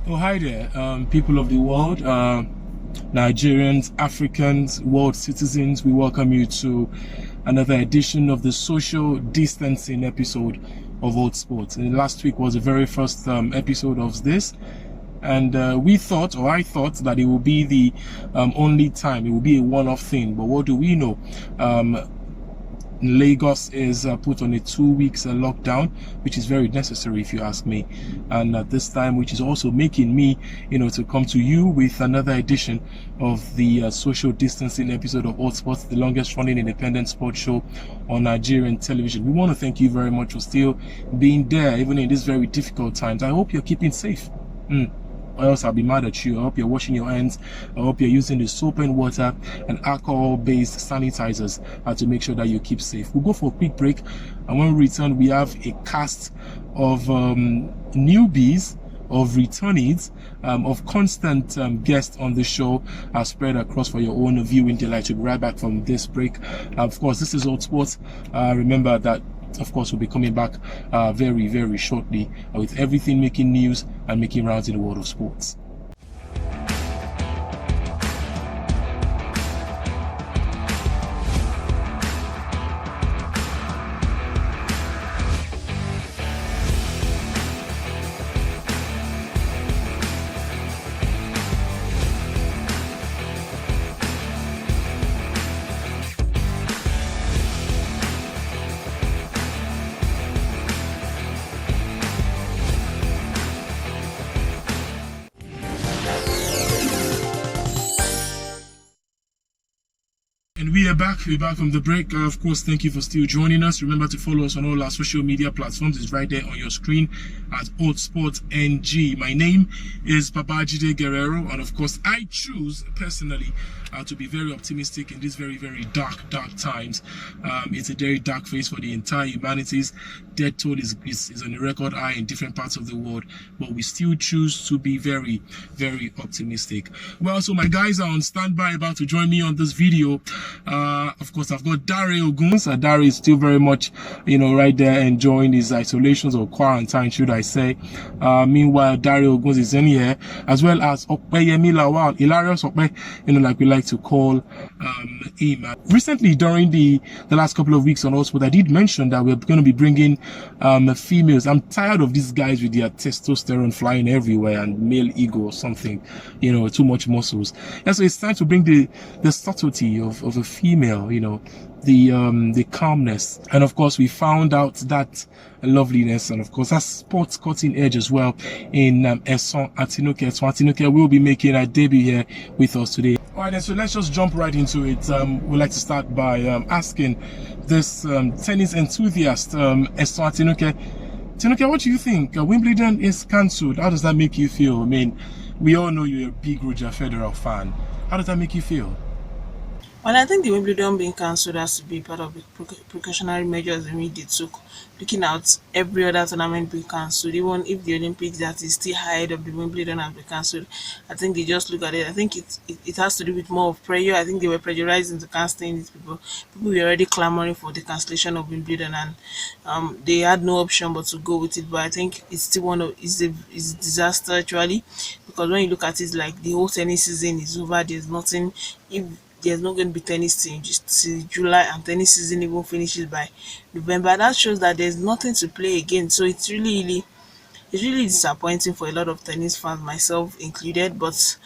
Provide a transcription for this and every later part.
Oh, hi there, people of the world, Nigerians, Africans, world citizens. We welcome you to another edition of the social distancing episode of HotSports. And last week was the very first episode of this. And we thought, or I thought, that it would be the only time. It would be a one-off thing. But what do we know? Lagos is put on a 2 weeks lockdown, which is very necessary if you ask me. And at this time, which is also making me, to come to you with another edition of the social distancing episode of HotSports, the longest running independent sports show on Nigerian television. We want to thank you very much for still being there, even in these very difficult times. I hope you're keeping safe. Or else I'll be mad at you. I hope you're washing your hands. I hope you're using the soap and water and alcohol-based sanitizers to make sure that you keep safe. We'll go for a quick break, and when we return, we have a cast of newbies, of returnees, of constant guests on the show spread across for your own viewing delight. We'll be right back from this break. Of course, this is HotSports. Remember that, of course, we'll be coming back very, very shortly with everything making news and making rounds in the world of sports. And we are back. We're back from the break. Of course, thank you for still joining us. Remember to follow us on all our social media platforms. It's right there on your screen at HotSports NG. My name is Babajide Guerrero, and of course, I choose personally to be very optimistic in these very, very dark times. It's a very dark phase for the entire humanities. Death toll is on a record high in different parts of the world, but we still choose to be very, very optimistic. Well, so my guys are on standby about to join me on this video. Of course, I've got Dare Oguns. Dare is still very much, right there enjoying his isolations or quarantine, should I say. Meanwhile, Dare Oguns is in here, as well as Okpeyemi Lawal, Hilarious Okpe, like we like to call him. Recently, during the last couple of weeks on HotSpot, I did mention that we're going to be bringing females. I'm tired of these guys with their testosterone flying everywhere and male ego or something, too much muscles. And so it's time to bring the subtlety of a female, the calmness. And of course, we found out that loveliness, and of course that sports cutting edge as well in Eson Atinuke. Eson Atinuke will be making a debut here with us today. All right, then, so let's just jump right into it. We'd like to start by asking this tennis enthusiast, Eson Atinuke. Atinuke, what do you think? Wimbledon is cancelled. How does that make you feel? I mean, we all know you're a big Roger Federer fan. How does that make you feel? Well, I think the Wimbledon being cancelled has to be part of the precautionary measures they took, looking at every other tournament being cancelled, even if the Olympics that is still ahead of the Wimbledon has been cancelled. I think they just look at it. I think it has to do with more of pressure. I think they were pressurized into cancelling these people. People were already clamoring for the cancellation of Wimbledon, and they had no option but to go with it. But I think it's still it's a disaster actually, because when you look at it, like the whole tennis season is over. There's nothing. If there's not going to be tennis till July, and tennis season even finishes by November. That shows that there's nothing to play again. So it's really disappointing for a lot of tennis fans, myself included. But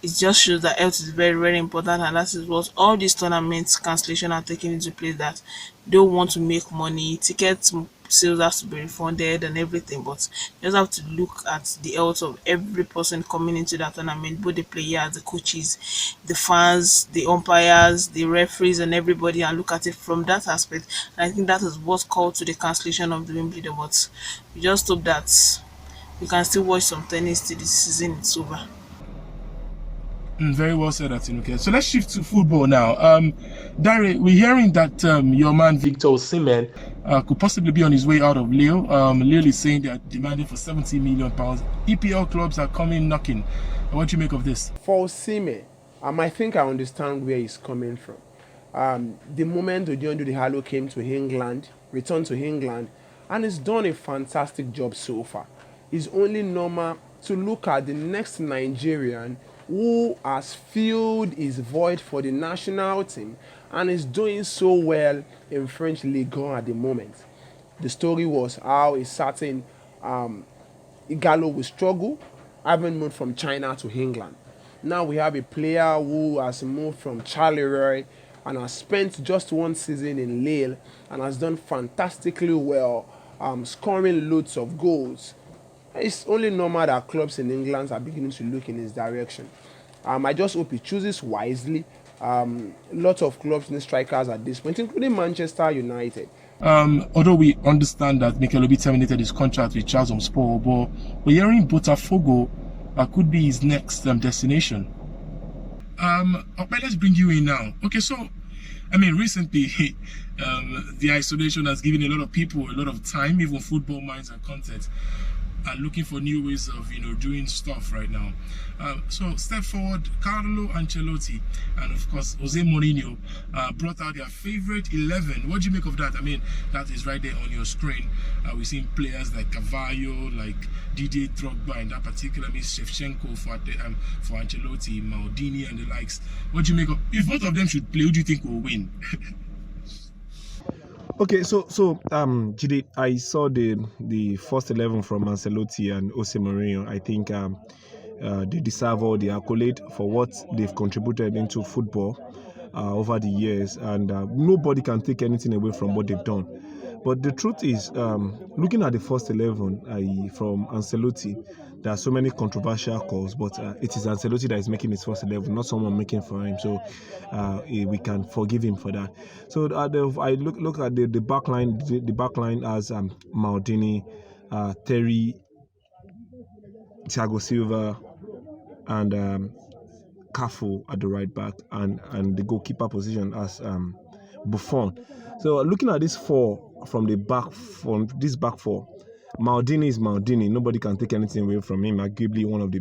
it just shows that health is very, very important, and that is what all these tournaments cancellation are taking into place, that they don't want to make money. Tickets sales has to be refunded and everything, but you just have to look at the health of every person coming into that tournament, both the players, the coaches, the fans, the umpires, the referees, and everybody, and look at it from that aspect. And I think that is what called to the cancellation of the Wimbledon. But we just hope that we can still watch some tennis till the season is over. Very well said, Atinuke. So let's shift to football now. Dare, we're hearing that your man Victor Osimhen could possibly be on his way out of Lille. Lille is saying they're demanding for £70 million. EPL clubs are coming knocking. What do you make of this? For Osimhen, I think I understand where he's coming from. The moment Odion Halo came to England, returned to England, and he's done a fantastic job so far. It's only normal to look at the next Nigerian who has filled his void for the national team and is doing so well in French Ligue 1 at the moment. The story was how a certain Igalo will struggle having moved from China to England. Now we have a player who has moved from Charleroi and has spent just one season in Lille and has done fantastically well, scoring loads of goals. It's only normal that clubs in England are beginning to look in his direction. I just hope he chooses wisely. Lots of clubs need strikers at this point, including Manchester United. Although we understand that Mikel Obi terminated his contract with HotSports, but we're hearing Botafogo could be his next destination. Okay, let's bring you in now. Okay, so I mean, recently the isolation has given a lot of people a lot of time, even football minds and content, are looking for new ways of doing stuff right now. So step forward, Carlo Ancelotti and of course Jose Mourinho brought out their favorite 11. What do you make of that? I mean, that is right there on your screen. We're seeing players like Cavallo, like Didier Drogba, and that particular means Shevchenko for Ancelotti, Maldini and the likes. What do you make of? If both of them should play, who do you think will win? Okay, so Jide, I saw the first 11 from Ancelotti and Jose Mourinho. I think they deserve all the accolade for what they've contributed into football over the years, and nobody can take anything away from what they've done. But the truth is, looking at the first 11 from Ancelotti, there are so many controversial calls, but it is Ancelotti that is making his first 11, not someone making for him. So we can forgive him for that. So I look at the back line. The back line as Maldini, Terry, Thiago Silva, and Cafu at the right back, and the goalkeeper position as Buffon. So looking at this back four, Maldini is Maldini. Nobody can take anything away from him. Arguably one of the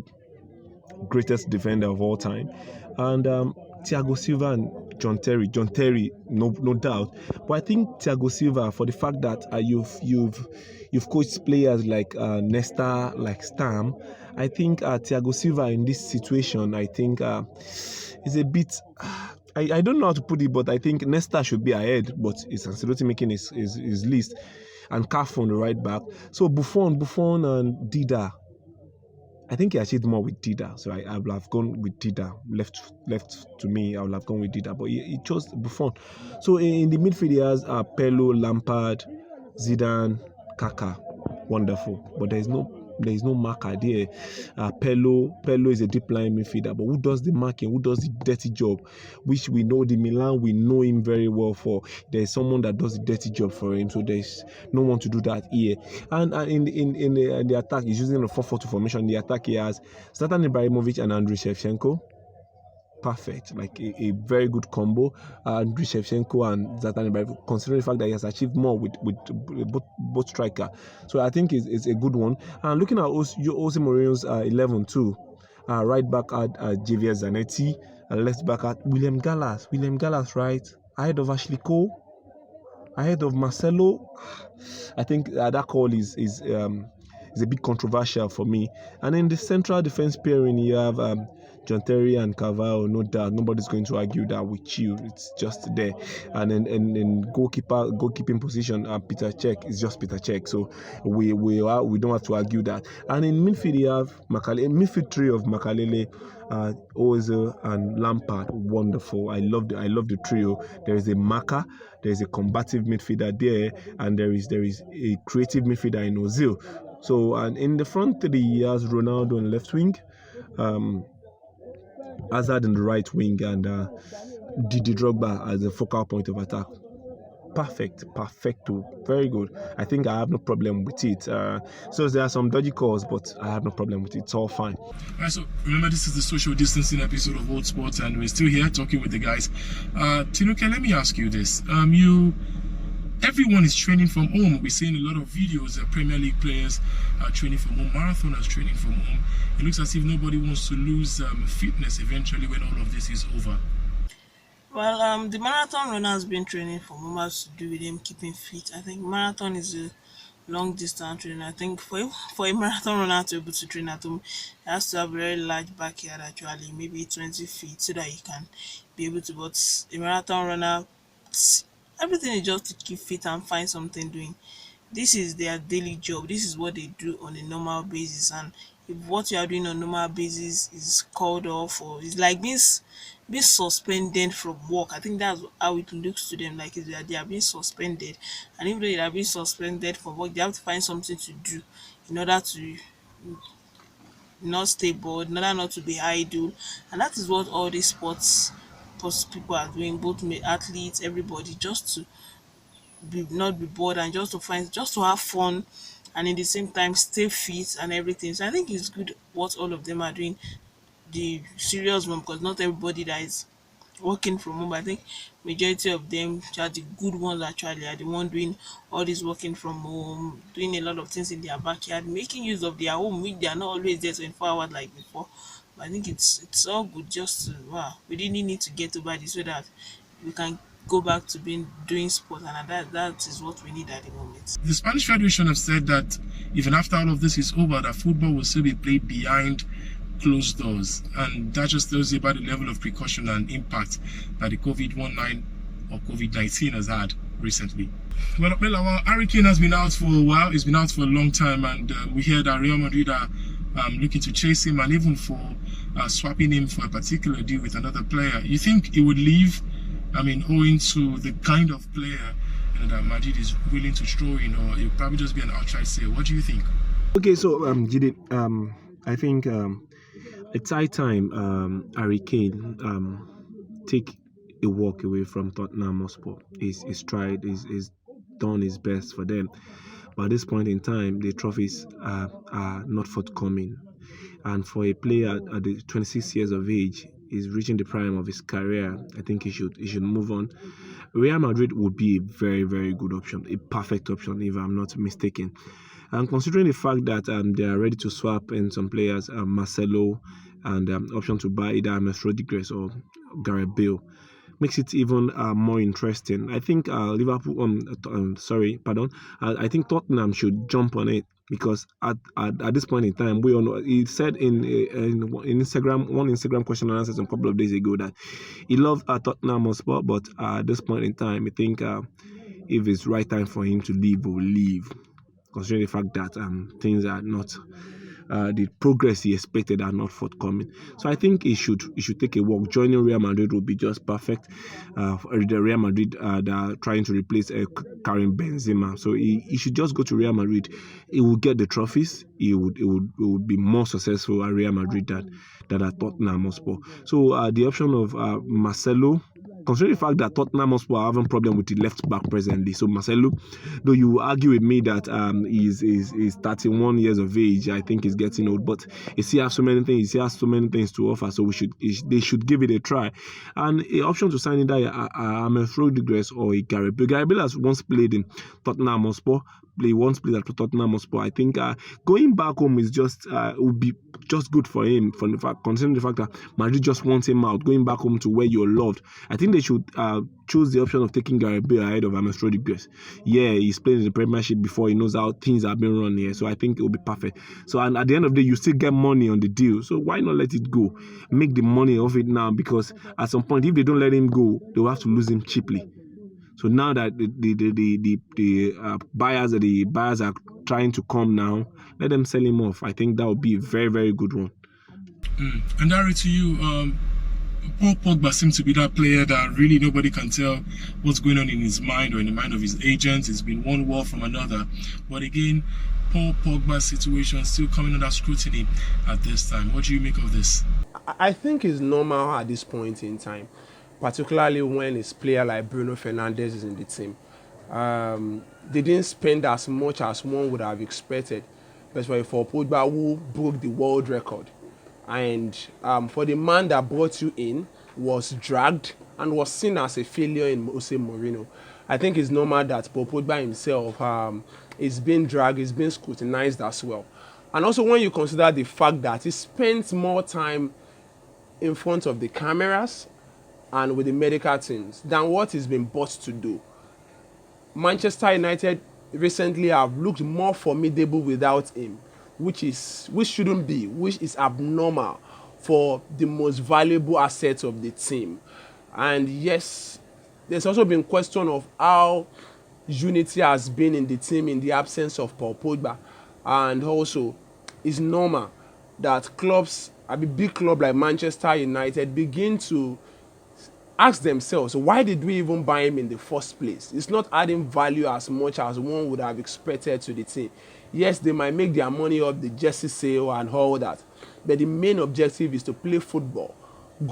greatest defender of all time. And Thiago Silva and John Terry, no doubt. But I think Thiago Silva, for the fact that you've coached players like Nesta, like Stam, I think Thiago Silva in this situation, I think is a bit. I don't know how to put it, but I think Nesta should be ahead. But it's Ancelotti making his list, and Cafu on the right back. So Buffon and Dida. I think he achieved more with Dida, so I would have gone with Dida. Left to me, I would have gone with Dida, but he chose Buffon. So in the midfield, he has Pello, Lampard, Zidane, Kaka. Wonderful, but there is no marker there. Pello is a deep line midfielder, but who does the marking? Who does the dirty job? Which we know the Milan, we know him very well for. There is someone that does the dirty job for him, so there is no one to do that here. And in the attack, he's using a 4-4-2 formation. In the attack, he has Zlatan Ibrahimovic and Andriy Shevchenko. Perfect, like a very good combo. Andriy Shevchenko and Zlatan Ibrahimovic, considering the fact that he has achieved more with both striker. So I think it's a good one. And looking at Jose Mourinho's 11 too, right back at Javier Zanetti, left back at William Gallas, right, ahead of Ashley Cole, ahead of Marcelo. I think that call is a bit controversial for me. And in the central defense pairing, you have John Terry and Cavallo. No doubt, nobody's going to argue that with you. It's just there. And in goalkeeping position, Peter Cech is just Peter Cech. So we don't have to argue that. And in midfield, you have midfield trio of Makalele, Ozil and Lampard. Wonderful. I love the trio. There is a marker, there is a combative midfielder there, and there is a creative midfielder in Ozil. So, and in the front three, he has Ronaldo on left wing, Hazard in the right wing, and Didier Drogba as the focal point of attack. Perfecto, very good. I think I have no problem with it. So there are some dodgy calls, but I have no problem with it. It's all fine. Alright, so remember, this is the social distancing episode of HotSports, and we're still here talking with the guys. Tinuke, let me ask you this. Everyone is training from home. We're seeing a lot of videos of Premier League players training from home, marathoners training from home. It looks as if nobody wants to lose fitness eventually when all of this is over. Well, the marathon runner has been training for home, has to do with him keeping fit. I think marathon is long distance training. I think for a marathon runner to be able to train at home, he has to have a very large backyard actually, maybe 20 feet, so that he can be able to. But a marathon runner, everything is just to keep fit and find something doing. This is their daily job. This is what they do on a normal basis. And if what you are doing on normal basis is called off, or it's like being suspended from work, I think that's how it looks to them. Like, is that they are being suspended, and even though they are being suspended from work, they have to find something to do in order to not stay bored, in order not to be idle. And that is what all these sports people are doing, both athletes, everybody, just to not be bored, and just to have fun, and in the same time stay fit and everything. So I think it's good what all of them are doing, the serious one, because not everybody that is working from home. I think majority of them are the good ones actually, are the one doing all this working from home, doing a lot of things in their backyard, making use of their home, which they are not always there 24 hours like before. But I think it's all good, just to, wow, we really need to get over this so that we can go back to being doing sport, and that is what we need at the moment. The Spanish Federation have said that even after all of this is over, that football will still be played behind closed doors, and that just tells you about the level of precaution and impact that the COVID-19 has had recently. Well, our Hurricane has been out for a while. He's been out for a long time, and we hear that Real Madrid are looking to chase him, and even for swapping him for a particular deal with another player. You think he would leave? I mean, owing to the kind of player that Madrid is willing to throw in, or it will probably just be an outright sale. What do you think? Okay, so Jide, I think it's high time Harry Kane take a walk away from Tottenham Hotspur. He's tried, he's done his best for them, but at this point in time, the trophies are not forthcoming. And for a player at the 26 years of age, he's reaching the prime of his career. I think he should move on. Real Madrid would be a very, very good option, a perfect option if I'm not mistaken. And considering the fact that they are ready to swap in some players, Marcelo, and option to buy either James Rodriguez or Gareth Bale, makes it even more interesting. I think Liverpool, pardon, I think Tottenham should jump on it, because at this point in time, we all know, he said in Instagram, one Instagram question and answers a couple of days ago, that he loved Tottenham Hotspur, but at this point in time, I think if it's right time for him to leave, he will leave, considering the fact that things are not the progress he expected are not forthcoming. So I think he should take a walk. Joining Real Madrid would be just perfect. The Real Madrid that are trying to replace Karim Benzema, so he should just go to Real Madrid. He will get the trophies. He would be more successful at Real Madrid than at Tottenham Hotspur. So the option of Marcelo, considering the fact that Tottenham Hotspur are having problem with the left back presently. So Marcelo, though you argue with me that he's 31 years of age, I think he's getting old, but he still has so many things. He has so many things to offer. So they should give it a try. And an option to sign either James Rodriguez or Gareth Bale. Gareth Bale has once played in Tottenham Hotspur. He once played at Tottenham Hotspur. I think going back home is just would be just good for him. Considering the fact that Madrid just wants him out, going back home to where you're loved. I think they should choose the option of taking Gareth Bale ahead of James Rodriguez. Yeah, he's played in the Premiership before. He knows how things are being run here. So I think it will be perfect. So, and at the end of the day, you still get money on the deal. So why not let it go? Make the money of it now, because at some point, if they don't let him go, they'll have to lose him cheaply. So now that the buyers are trying to come now, let them sell him off. I think that would be a very, very good one. And Harry, to you, Paul Pogba seems to be that player that really nobody can tell what's going on in his mind or in the mind of his agents. It's been one war from another. But again, Paul Pogba's situation is still coming under scrutiny at this time. What do you make of this? I think it's normal at this point in time, particularly when a player like Bruno Fernandes is in the team. They didn't spend as much as one would have expected, especially for Pogba, who broke the world record. And for the man that brought you in was dragged and was seen as a failure in Jose Mourinho. I think it's normal that Paul Pogba himself is being dragged, is being scrutinized as well. And also when you consider the fact that he spends more time in front of the cameras and with the medical teams than what he's been bought to do. Manchester United recently have looked more formidable without him, which shouldn't be, which is abnormal for the most valuable asset of the team. And yes, there's also been question of how unity has been in the team in the absence of Paul Pogba, and also it's normal that clubs, a big club like Manchester United, begin to ask themselves, why did we even buy him in the first place? It's not adding value as much as one would have expected to the team. Yes, they might make their money off the jersey sale and all that, but the main objective is to play football,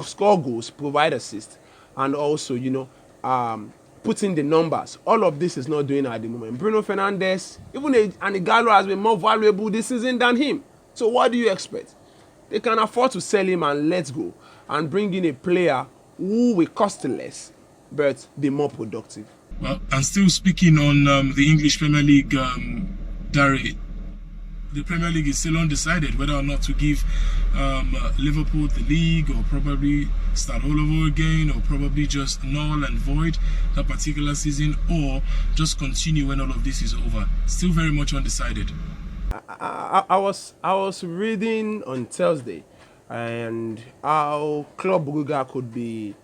score goals, provide assists, and also, put in the numbers. All of this is not doing at the moment. Bruno Fernandes, even Anigalo, has been more valuable this season than him. So what do you expect? They can afford to sell him and let go and bring in a player who will cost less but be more productive. Well, and still speaking on the English Premier League, Darry, the Premier League is still undecided whether or not to give Liverpool the league, or probably start all over again, or probably just null and void that particular season, or just continue when all of this is over. Still very much undecided. I was reading on Thursday and how Club Brugge could be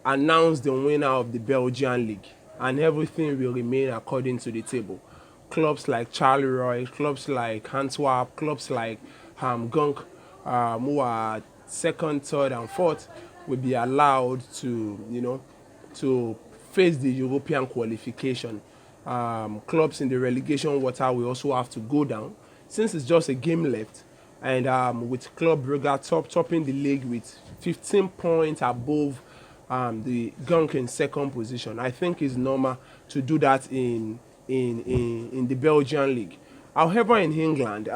announced the winner of the Belgian league, and everything will remain according to the table. Clubs like Charleroi, clubs like Antwerp, clubs like Gunk, who are second, third, and fourth, will be allowed to face the European qualification. Clubs in the relegation water will also have to go down, since it's just a game left, and with Club Brugge topping the league with 15 points above the Gunk in second position. I think it's normal to do that in the Belgian league. However, in England,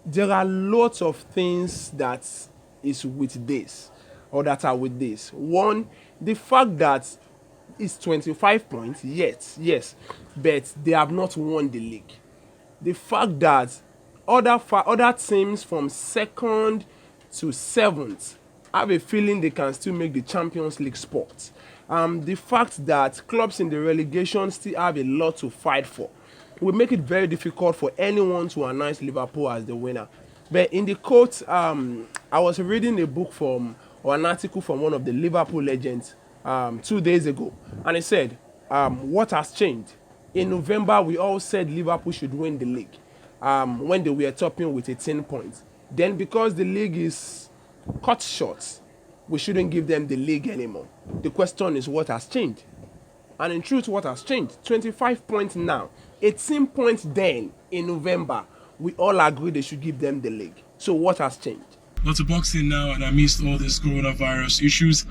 there are lots of things that is with this, or that are with this. One, the fact that it's 25 points, yes, but they have not won the league. The fact that other teams from second to seventh have a feeling they can still make the Champions League spot. The fact that clubs in the relegation still have a lot to fight for will make it very difficult for anyone to announce Liverpool as the winner. But in the quote, I was reading an article from one of the Liverpool legends 2 days ago, and it said, what has changed? In November, we all said Liverpool should win the league when they were topping with 18 points. Then, because the league is cut short, we shouldn't give them the league anymore. The question is, what has changed? And in truth, what has changed? 25 points now, 18 points then in November. We all agree they should give them the league. So what has changed? But to boxing now, and amidst all these coronavirus issues,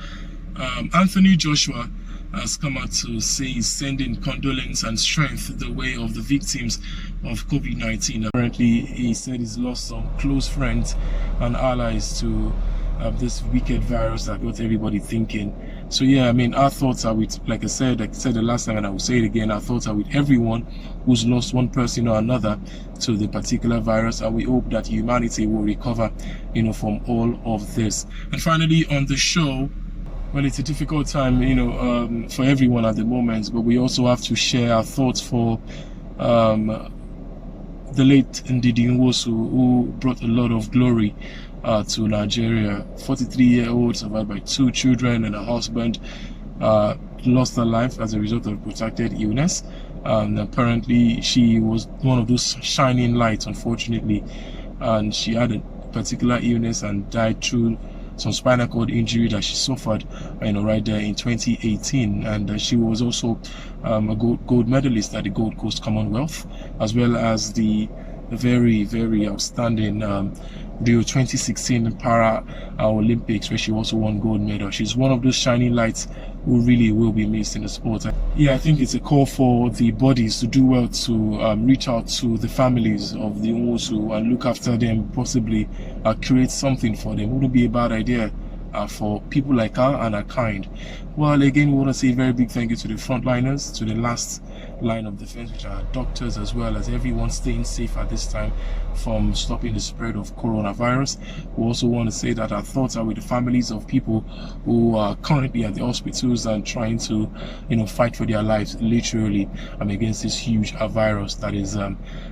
Anthony Joshua has come out to say he's sending condolence and strength the way of the victims of COVID-19. Apparently, he said he's lost some close friends and allies to this wicked virus that got everybody thinking. So yeah, I mean, our thoughts are with, like I said the last time, and I will say it again, our thoughts are with everyone who's lost one person or another to the particular virus, and we hope that humanity will recover, from all of this. And finally, on the show, well, it's a difficult time, for everyone at the moment, but we also have to share our thoughts for the late Ndidi Nwosu, who brought a lot of glory to Nigeria. 43-year-old, survived by 2 children and a husband, lost her life as a result of protracted illness. And apparently, she was one of those shining lights, unfortunately, and she had a particular illness and died through some spinal cord injury that she suffered, right there in 2018. And she was also a gold medalist at the Gold Coast Commonwealth, as well as the very, very outstanding Rio 2016 Para Olympics, where she also won gold medal. She's one of those shining lights who really will be missed in the sport. Yeah, I think it's a call for the bodies to do well to reach out to the families of the Nwosu and look after them, possibly create something for them. Wouldn't be a bad idea. for people like her and her kind. Well, again, we want to say a very big thank you to the frontliners, to the last line of defense, which are doctors, as well as everyone staying safe at this time from stopping the spread of coronavirus. We also want to say that our thoughts are with the families of people who are currently at the hospitals and trying to, fight for their lives, literally, against this huge virus that is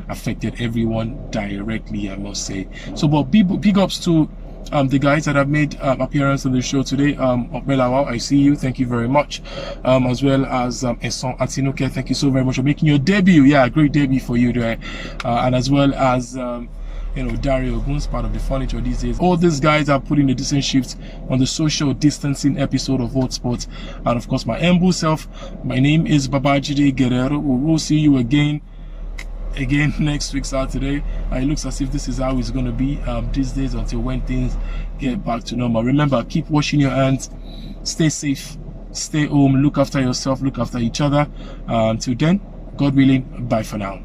affected everyone directly, I must say. So, but big ups to the guys that have made appearance on the show today. Opmelawao, I see you, thank you very much. As well as Eson Atinuke, thank you so very much for making your debut. Yeah, great debut for you there. And as well as Dario Ogun's part of the furniture these days. All these guys are putting a decent shift on the social distancing episode of HotSports. And of course, my humble self, my name is Babajide Guerrero. We will see you again next week Saturday. It looks as if this is how it's going to be these days until when things get back to normal. Remember, keep washing your hands, stay safe, stay home, look after yourself, look after each other. Until then, God willing, bye for now.